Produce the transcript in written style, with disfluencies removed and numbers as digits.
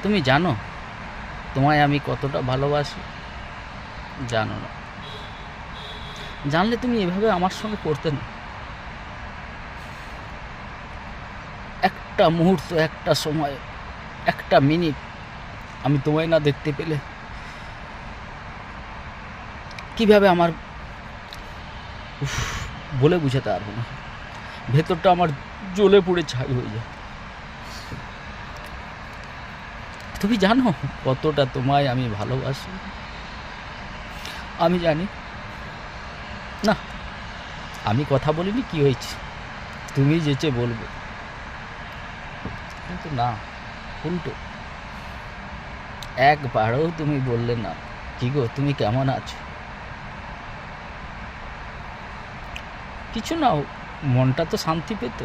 তুমি জানো তোমায় আমি কতটা ভালোবাসি? জানো না। জানলে তুমি এভাবে আমার সঙ্গে করতে না। একটা মুহূর্ত, একটা সময়, একটা মিনিট আমি তোমায় না দেখতে পেলে কিভাবে আমার উফ, বলে বুঝাতে পারবো না। ভেতরটা আমার জ্বলে পুড়ে ছাই হয়ে যায়। তুমি জানো কতটা তোমায় আমি ভালোবাসি? আমি জানি না, আমি কথা বলিনি, কি হয়েছে? তুমি যেচে বলবে, কিন্তু না, উল্টো একবারও তুমি বললে না, কি গো তুমি কেমন আছো? কিছু না, মনটা তো শান্তি পেত।